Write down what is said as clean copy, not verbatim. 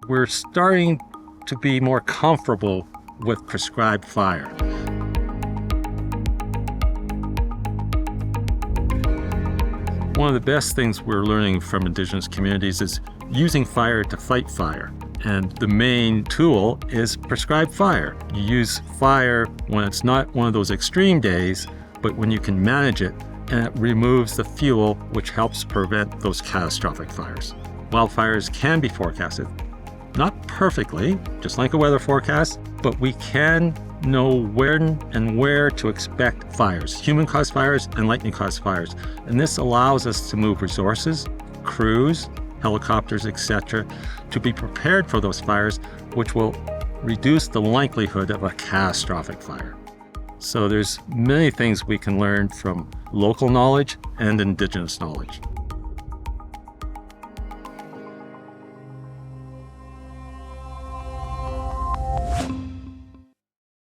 we're starting to be more comfortable with prescribed fire. One of the best things we're learning from Indigenous communities is using fire to fight fire. And the main tool is prescribed fire. You use fire when it's not one of those extreme days, but when you can manage it, and it removes the fuel, which helps prevent those catastrophic fires. Wildfires can be forecasted, not perfectly, just like a weather forecast, but we can know when and where to expect fires, human-caused fires and lightning-caused fires. And this allows us to move resources, crews, helicopters, etc., to be prepared for those fires, which will reduce the likelihood of a catastrophic fire. So there's many things we can learn from local knowledge and Indigenous knowledge.